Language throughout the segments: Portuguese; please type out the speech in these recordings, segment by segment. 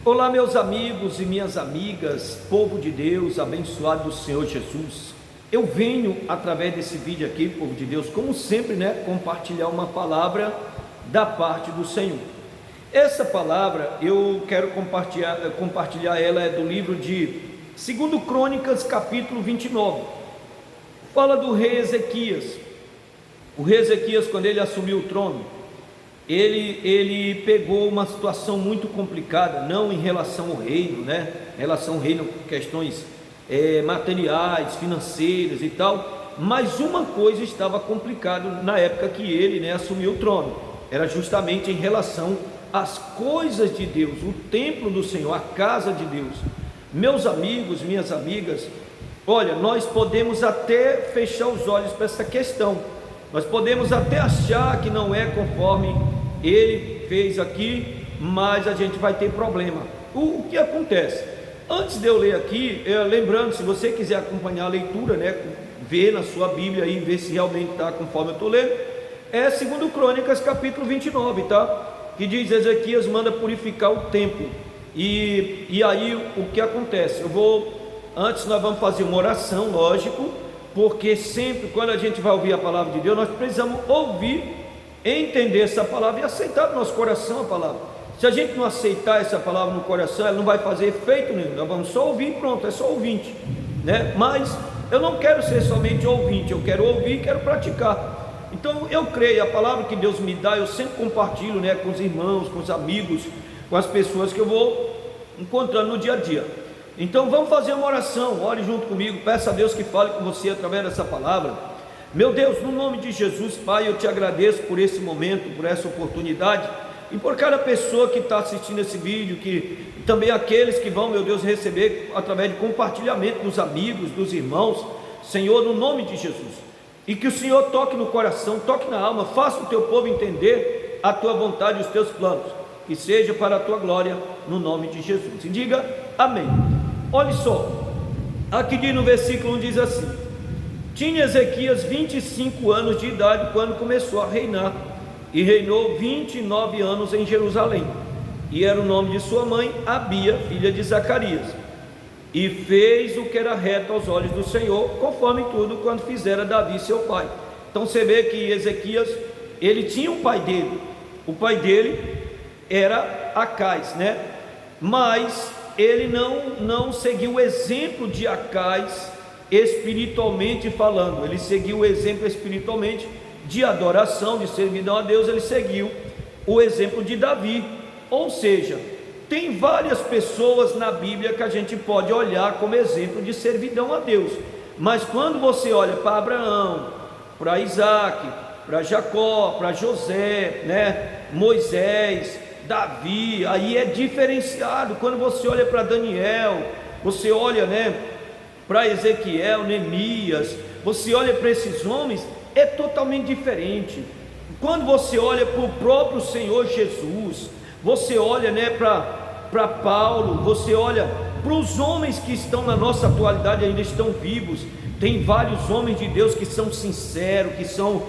Olá, meus amigos e minhas amigas, povo de Deus, abençoado do Senhor Jesus. Eu venho, através desse vídeo aqui, povo de Deus, como sempre, compartilhar uma palavra da parte do Senhor. Essa palavra, eu quero compartilhar ela é do livro de 2 Crônicas, capítulo 29. Fala do rei Ezequias. O rei Ezequias, quando ele assumiu o trono, ele pegou uma situação muito complicada, não em relação ao reino, em relação ao reino, questões materiais, financeiras e tal, mas uma coisa estava complicada na época que ele assumiu o trono, era justamente em relação às coisas de Deus, o templo do Senhor, a casa de Deus. Meus amigos, minhas amigas, olha, nós podemos até fechar os olhos para essa questão, nós podemos até achar que não é conforme ele fez aqui, mas a gente vai ter problema. O que acontece? Antes de eu ler aqui, lembrando, se você quiser acompanhar a leitura, ver na sua Bíblia aí, ver se realmente está conforme eu estou lendo, é 2 Crônicas capítulo 29, que diz: Ezequias manda purificar o templo. E aí o que acontece? Antes nós vamos fazer uma oração, lógico, porque sempre quando a gente vai ouvir a palavra de Deus, nós precisamos ouvir, entender essa palavra e aceitar no nosso coração a palavra. Se a gente não aceitar essa palavra no coração, ela não vai fazer efeito nenhum, nós vamos só ouvir e pronto, é só ouvinte, mas eu não quero ser somente ouvinte, eu quero ouvir e quero praticar. Então eu creio, a palavra que Deus me dá, eu sempre compartilho com os irmãos, com os amigos, com as pessoas que eu vou encontrando no dia a dia. Então vamos fazer uma oração, ore junto comigo, peça a Deus que fale com você através dessa palavra. Meu Deus, no nome de Jesus, Pai, eu te agradeço por esse momento, por essa oportunidade, e por cada pessoa que está assistindo esse vídeo, que também aqueles que vão, meu Deus, receber através de compartilhamento dos amigos, dos irmãos, Senhor, no nome de Jesus, e que o Senhor toque no coração, toque na alma, faça o teu povo entender a tua vontade e os teus planos, que seja para a tua glória, no nome de Jesus, e diga amém. Olha só, aqui no versículo 1 diz assim: tinha Ezequias 25 anos de idade quando começou a reinar, e reinou 29 anos em Jerusalém, e era o nome de sua mãe Abia, filha de Zacarias, e fez o que era reto aos olhos do Senhor, conforme tudo quando fizera Davi seu pai. Então você vê que Ezequias, ele tinha um pai dele, o pai dele era Acais, mas ele não seguiu o exemplo de Acais espiritualmente falando, ele seguiu o exemplo espiritualmente de adoração, de servidão a Deus, ele seguiu o exemplo de Davi. Ou seja, tem várias pessoas na Bíblia que a gente pode olhar como exemplo de servidão a Deus, mas quando você olha para Abraão, para Isaac, para Jacó, para José, Moisés, Davi, aí é diferenciado. Quando você olha para Daniel, você olha para Ezequiel, Neemias, você olha para esses homens, é totalmente diferente. Quando você olha para o próprio Senhor Jesus, você olha para Paulo, você olha para os homens que estão na nossa atualidade, ainda estão vivos. Tem vários homens de Deus que são sinceros, que são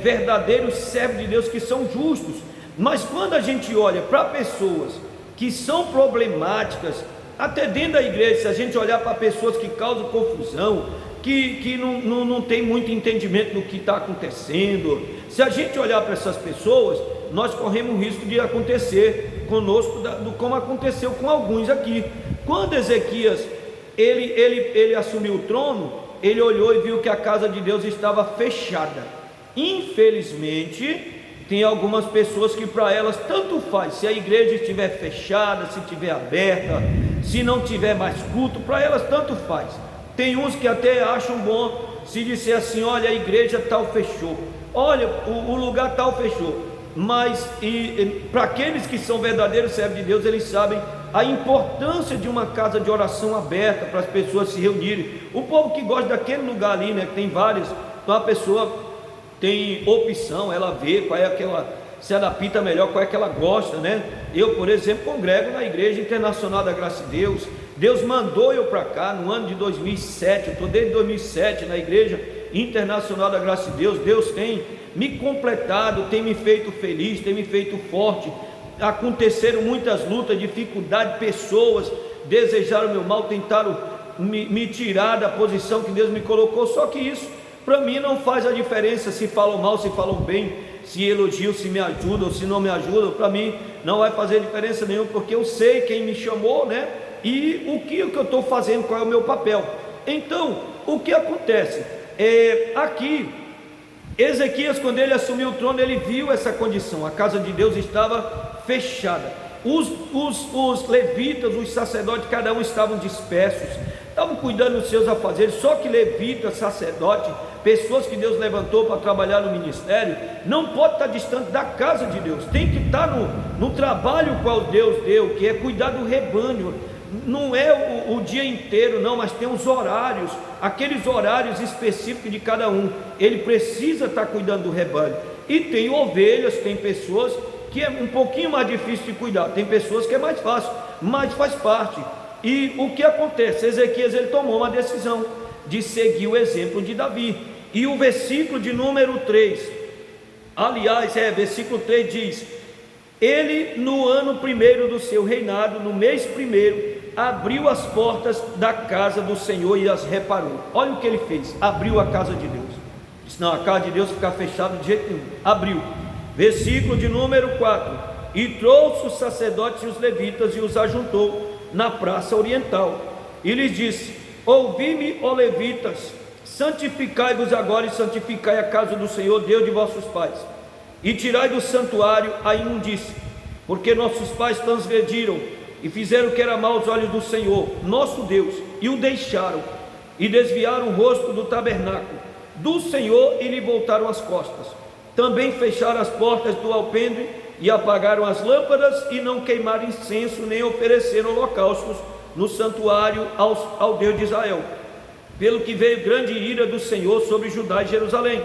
verdadeiros servos de Deus, que são justos. Mas quando a gente olha para pessoas que são problemáticas, até dentro da igreja, se a gente olhar para pessoas que causam confusão, que não tem muito entendimento do que está acontecendo, se a gente olhar para essas pessoas, nós corremos o risco de acontecer conosco, como aconteceu com alguns aqui. Quando Ezequias ele assumiu o trono, ele olhou e viu que a casa de Deus estava fechada. Infelizmente, tem algumas pessoas que para elas tanto faz, se a igreja estiver fechada, se estiver aberta, se não tiver mais culto, para elas tanto faz. Tem uns que até acham bom se disser assim: olha, a igreja tal fechou, olha, o lugar tal fechou. Mas para aqueles que são verdadeiros servos de Deus, eles sabem a importância de uma casa de oração aberta para as pessoas se reunirem. O povo que gosta daquele lugar ali, que tem vários, então a pessoa tem opção, ela vê qual é aquela, se adapta melhor, qual é que ela gosta, Eu, por exemplo, congrego na Igreja Internacional da Graça de Deus. Deus mandou eu para cá no ano de 2007, eu estou desde 2007 na Igreja Internacional da Graça de Deus. Deus tem me completado, tem me feito feliz, tem me feito forte. aconteceram muitas lutas, dificuldades, pessoas desejaram o meu mal, tentaram me tirar da posição que Deus me colocou. Só que isso para mim não faz a diferença se falam mal, se falam bem, se elogiam, se me ajudam ou se não me ajudam. Para mim não vai fazer diferença nenhuma, porque eu sei quem me chamou, né? E o que eu estou fazendo, qual é o meu papel. Então, o que acontece? Aqui, Ezequias, quando ele assumiu o trono, ele viu essa condição. A casa de Deus estava fechada. Os levitas, os sacerdotes, cada um estavam dispersos, estavam cuidando dos seus afazeres. Só que levita, sacerdote, pessoas que Deus levantou para trabalhar no ministério, não pode estar distante da casa de Deus, tem que estar no trabalho qual Deus deu, que é cuidar do rebanho. Não é o dia inteiro não, mas tem os horários, aqueles horários específicos de cada um. Ele precisa estar cuidando do rebanho. E tem ovelhas, tem pessoas que é um pouquinho mais difícil de cuidar, tem pessoas que é mais fácil, mas faz parte. E o que acontece? Ezequias, ele tomou uma decisão de seguir o exemplo de Davi. E o versículo de número 3, aliás, versículo 3 diz: ele no ano primeiro do seu reinado, no mês primeiro, abriu as portas da casa do Senhor e as reparou. Olha o que ele fez: abriu a casa de Deus. Disse: não, a casa de Deus fica fechada de jeito nenhum. Abriu. Versículo de número 4: e trouxe os sacerdotes e os levitas e os ajuntou na praça oriental, e lhes disse: ouvi-me, ó levitas, santificai-vos agora e santificai a casa do Senhor, Deus de vossos pais, e tirai do santuário a imundície, porque nossos pais transgrediram e fizeram o que era mal aos olhos do Senhor, nosso Deus, e o deixaram, e desviaram o rosto do tabernáculo do Senhor e lhe voltaram as costas. Também fecharam as portas do alpendre e apagaram as lâmpadas, e não queimaram incenso, nem ofereceram holocaustos no santuário ao Deus de Israel, pelo que veio grande ira do Senhor sobre Judá e Jerusalém,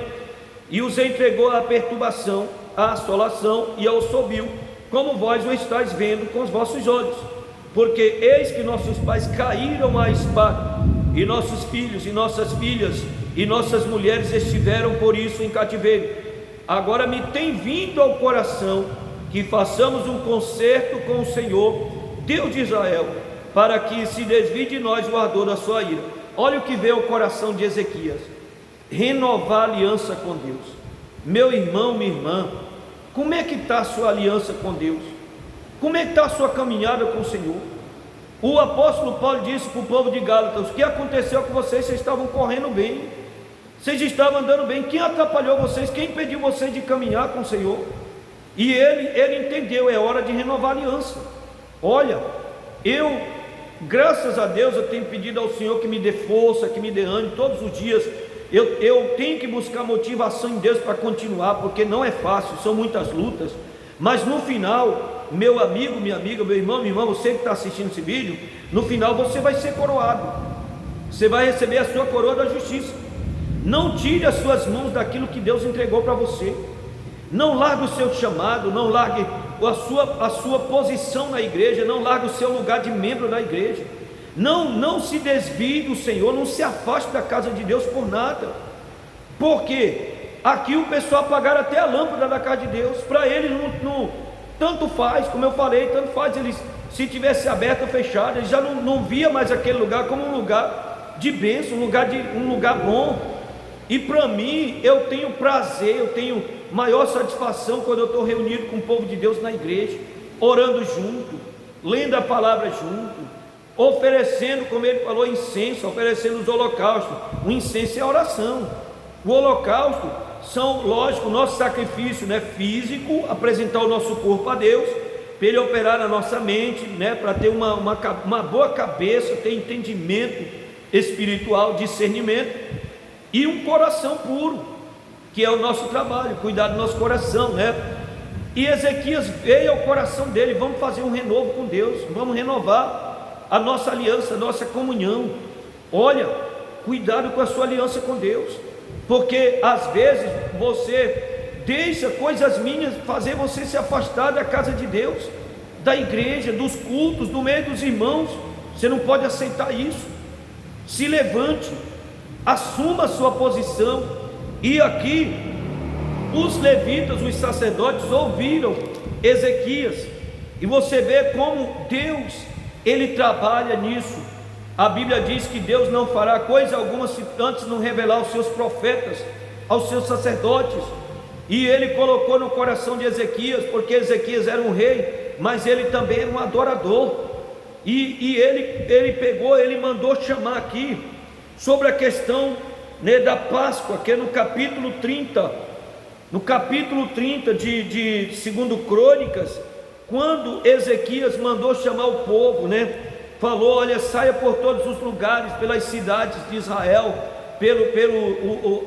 e os entregou à perturbação, à assolação e ao assobio, como vós o estáis vendo com os vossos olhos. Porque eis que nossos pais caíram à espada, e nossos filhos e nossas filhas e nossas mulheres estiveram por isso em cativeiro. Agora me tem vindo ao coração que façamos um concerto com o Senhor, Deus de Israel, para que se desvie de nós o ardor da sua ira. Olha o que veio ao coração de Ezequias: renovar a aliança com Deus. Meu irmão, minha irmã, como é que está a sua aliança com Deus? Como é que está a sua caminhada com o Senhor? O apóstolo Paulo disse para o povo de Gálatas: o que aconteceu com vocês? Vocês estavam correndo bem, vocês estavam andando bem. Quem atrapalhou vocês? Quem impediu vocês de caminhar com o Senhor? E ele entendeu: é hora de renovar a aliança. Olha, graças a Deus, eu tenho pedido ao Senhor que me dê força, que me dê ânimo todos os dias. Eu tenho que buscar motivação em Deus para continuar, porque não é fácil, são muitas lutas, mas no final, meu amigo, minha amiga, meu irmão, minha irmã, você que está assistindo esse vídeo, no final você vai ser coroado, você vai receber a sua coroa da justiça. Não tire as suas mãos daquilo que Deus entregou para você, não largue o seu chamado, não largue a sua posição na igreja, não largue o seu lugar de membro da igreja. Não se desvie do Senhor, não se afaste da casa de Deus por nada, porque aqui o pessoal apagaram até a lâmpada da casa de Deus. Para eles não tanto faz, como eu falei, tanto faz eles, se tivesse aberto ou fechado, eles já não via mais aquele lugar como um lugar de bênção, um lugar bom. E para mim, eu tenho prazer, eu tenho maior satisfação quando eu estou reunido com o povo de Deus na igreja, orando junto, lendo a palavra junto, oferecendo, como ele falou, incenso, oferecendo os holocaustos. O incenso é a oração, o holocausto são, lógico, o nosso sacrifício, né, físico, apresentar o nosso corpo a Deus, para Ele operar na nossa mente, né, para ter uma boa cabeça, ter entendimento espiritual, discernimento, e um coração puro, que é o nosso trabalho, cuidar do nosso coração, né? E Ezequias veio ao coração dele: vamos fazer um renovo com Deus, vamos renovar a nossa aliança, a nossa comunhão. Olha, cuidado com a sua aliança com Deus, porque às vezes você deixa coisas minhas fazer você se afastar da casa de Deus, da igreja, dos cultos, do meio dos irmãos. Você não pode aceitar isso. Se levante, assuma a sua posição. E aqui os levitas, os sacerdotes, ouviram Ezequias E você vê como Deus, Ele trabalha nisso. A Bíblia diz que Deus não fará coisa alguma se antes não revelar aos seus profetas, aos seus sacerdotes. E Ele colocou no coração de Ezequias, porque Ezequias era um rei, mas ele também era um adorador. E ele pegou, ele mandou chamar aqui sobre a questão, né, da Páscoa, que é no capítulo 30. No capítulo 30 de 2 Crônicas, quando Ezequias mandou chamar o povo, né? Falou: olha, saia por todos os lugares, pelas cidades de Israel,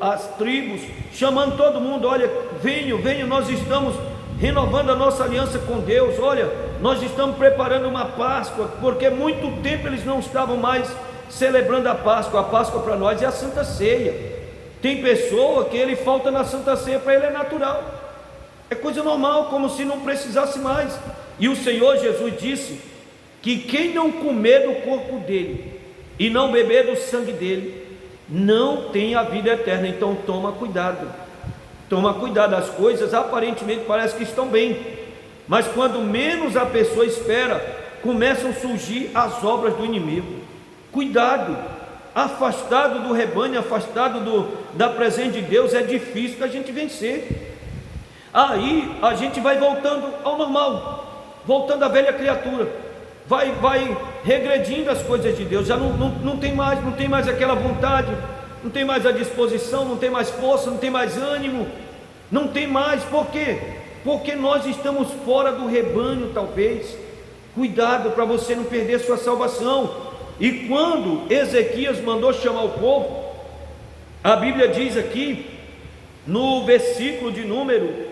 as tribos, chamando todo mundo: olha, venham, nós estamos renovando a nossa aliança com Deus, olha, nós estamos preparando uma Páscoa, porque muito tempo eles não estavam mais celebrando a Páscoa para nós é a Santa Ceia. Tem pessoa que ele falta na Santa Ceia, para ele é natural, é coisa normal, como se não precisasse mais. E o Senhor Jesus disse que quem não comer do corpo dele e não beber do sangue dele, não tem a vida eterna. Então toma cuidado, as coisas aparentemente parece que estão bem, mas quando menos a pessoa espera, começam a surgir as obras do inimigo. Cuidado, afastado do rebanho, afastado da presença de Deus, é difícil da gente vencer. Aí a gente vai voltando ao normal, voltando à velha criatura, vai regredindo as coisas de Deus, já não tem mais aquela vontade, não tem mais a disposição, não tem mais força, não tem mais ânimo, não tem mais. Por quê? Porque nós estamos fora do rebanho, talvez. Cuidado para você não perder sua salvação. E quando Ezequias mandou chamar o povo, a Bíblia diz aqui, no versículo de número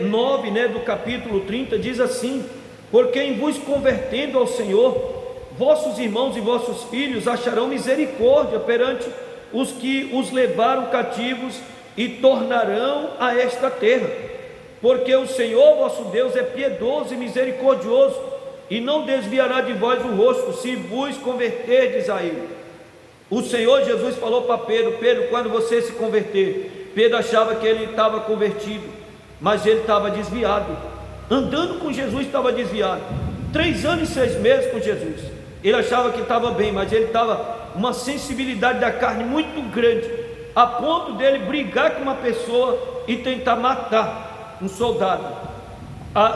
9, né, do capítulo 30, diz assim: porque em vos convertendo ao Senhor, vossos irmãos e vossos filhos acharão misericórdia perante os que os levaram cativos e tornarão a esta terra, porque o Senhor vosso Deus é piedoso e misericordioso, e não desviará de vós o rosto, se vos converterdes a Ele. O Senhor Jesus falou para Pedro: Pedro, quando você se converter, Pedro achava que ele estava convertido, mas ele estava desviado, andando com Jesus estava desviado, 3 anos e 6 meses com Jesus, ele achava que estava bem, mas ele estava uma sensibilidade da carne muito grande, a ponto dele brigar com uma pessoa e tentar matar um soldado.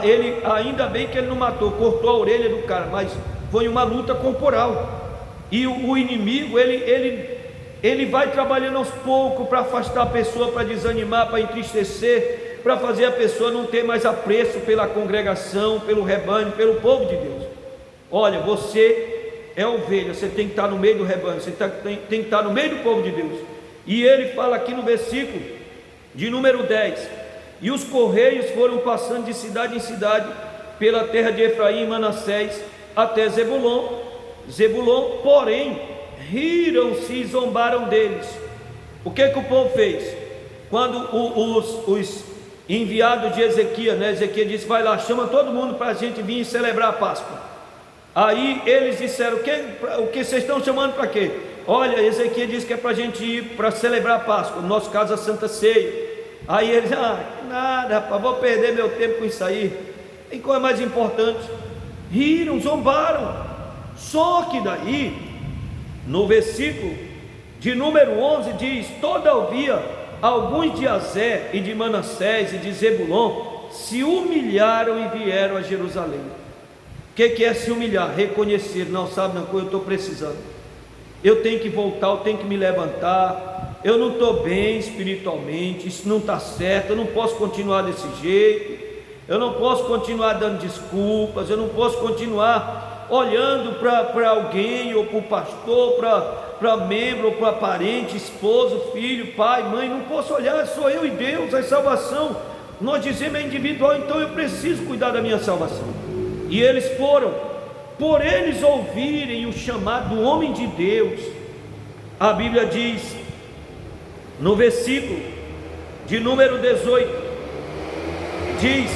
Ele, ainda bem que ele não matou, cortou a orelha do cara, mas foi uma luta corporal. E o inimigo, ele vai trabalhando aos poucos para afastar a pessoa, para desanimar, para entristecer, para fazer a pessoa não ter mais apreço pela congregação, pelo rebanho, pelo povo de Deus. Olha, você é ovelha, você tem que estar no meio do rebanho, você tem que estar no meio do povo de Deus. E ele fala aqui no versículo de número 10: e os correios foram passando de cidade em cidade, pela terra de Efraim e Manassés, até Zebulon, porém, riram-se e zombaram deles. O que o povo fez? Quando os enviados de Ezequias, né, Ezequias disse: vai lá, chama todo mundo para a gente vir celebrar a Páscoa. Aí eles disseram: o que vocês estão chamando para quê? Olha, Ezequias disse que é para a gente ir para celebrar a Páscoa, no nosso caso a Santa Ceia. Aí eles: nada, rapaz, vou perder meu tempo com isso aí, tem coisa mais importante. Riram, zombaram. Só que daí, no versículo de número 11 diz: todavia alguns de Azé e de Manassés e de Zebulon se humilharam e vieram a Jerusalém. O que é se humilhar? Reconhecer: não, sabe uma coisa, eu estou precisando, eu tenho que voltar, eu tenho que me levantar, eu não estou bem espiritualmente, isso não está certo, eu não posso continuar desse jeito, eu não posso continuar dando desculpas, eu não posso continuar olhando para alguém, ou para o pastor, para membro, ou para parente, esposo, filho, pai, mãe. Não posso olhar, sou eu e Deus, a salvação, nós dizemos, é individual, então eu preciso cuidar da minha salvação. E eles foram, por eles ouvirem o chamado do homem de Deus, a Bíblia diz, no versículo de número 18, diz: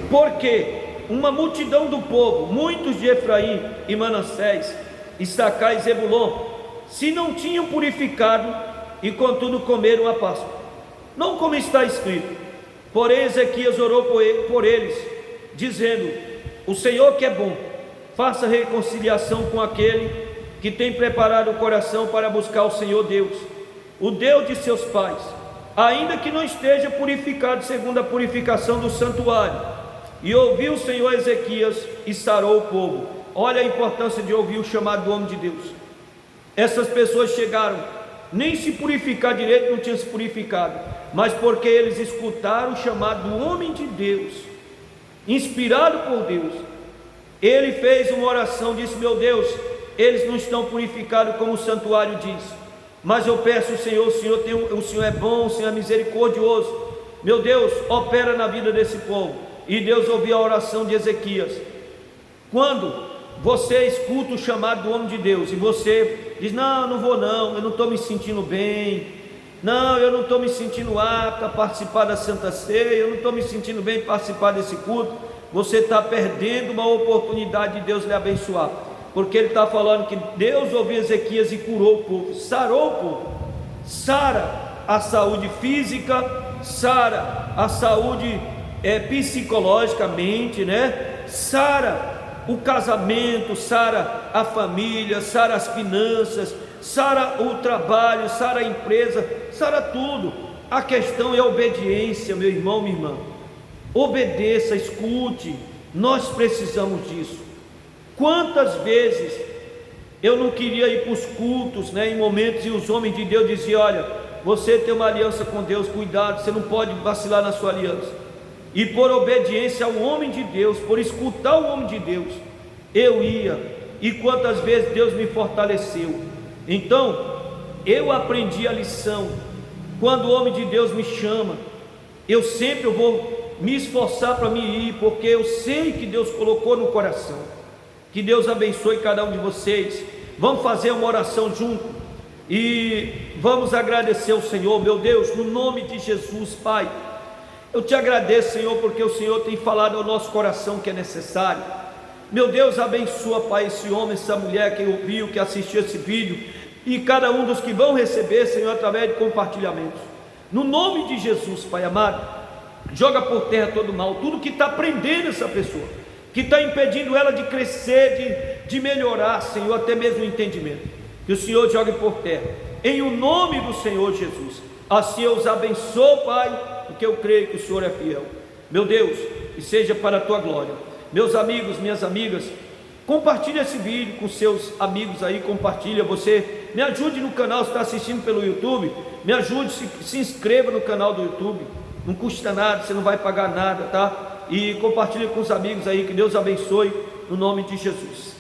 porque uma multidão do povo, muitos de Efraim e Manassés, Issacar e Zebulon, se não tinham purificado, e contudo comeram a Páscoa, não como está escrito: Porém Ezequias orou por eles, dizendo: o Senhor que é bom, faça reconciliação com aquele que tem preparado o coração para buscar o Senhor Deus, o Deus de seus pais, ainda que não esteja purificado segundo a purificação do santuário. E ouviu o Senhor Ezequias e sarou o povo. Olha a importância de ouvir o chamado do homem de Deus. Essas pessoas chegaram, nem se purificar direito, não tinham se purificado, mas porque eles escutaram o chamado do homem de Deus, inspirado por Deus, ele fez uma oração, disse: meu Deus, eles não estão purificados como o santuário diz, mas eu peço ao Senhor, o Senhor é bom, o Senhor é misericordioso, meu Deus, opera na vida desse povo. E Deus ouviu a oração de Ezequias. Quando você escuta o chamado do homem de Deus e você diz: não, não vou não, eu não estou me sentindo bem, não, eu não estou me sentindo apto a participar da Santa Ceia, eu não estou me sentindo bem em participar desse culto, você está perdendo uma oportunidade de Deus lhe abençoar, porque ele está falando que Deus ouviu Ezequias e curou o povo, sarou o povo, sara a saúde física, sara a saúde psicologicamente, né? Sara o casamento, sara a família, sara as finanças, sara o trabalho, sara a empresa, sara tudo. A questão é a obediência, meu irmão, minha irmã. Obedeça, escute, nós precisamos disso. Quantas vezes eu não queria ir para os cultos, né, em momentos, e os homens de Deus diziam: olha, você tem uma aliança com Deus, cuidado, você não pode vacilar na sua aliança. E por obediência ao homem de Deus, por escutar o homem de Deus, eu ia, e quantas vezes Deus me fortaleceu. Então eu aprendi a lição. Quando o homem de Deus me chama, eu sempre vou me esforçar para me ir, porque eu sei que Deus colocou no coração. Que Deus abençoe cada um de vocês. Vamos fazer uma oração junto e vamos agradecer ao Senhor. Meu Deus, no nome de Jesus, Pai, eu te agradeço, Senhor, porque o Senhor tem falado ao nosso coração que é necessário. Meu Deus, abençoa, Pai, esse homem, essa mulher que ouviu, que assistiu esse vídeo, e cada um dos que vão receber, Senhor, através de compartilhamentos. No nome de Jesus, Pai amado, joga por terra todo o mal, tudo que está prendendo essa pessoa, que está impedindo ela de crescer, de melhorar, Senhor, até mesmo o entendimento. Que o Senhor jogue por terra, em o nome do Senhor Jesus. Assim eu os abençoo, Pai, porque eu creio que o Senhor é fiel. Meu Deus, e seja para a tua glória. Meus amigos, minhas amigas, compartilhe esse vídeo com seus amigos aí, compartilha. Você me ajude no canal, se está assistindo pelo YouTube, me ajude, se inscreva no canal do YouTube, não custa nada, você não vai pagar nada, tá? E compartilhe com os amigos aí, que Deus abençoe, no nome de Jesus.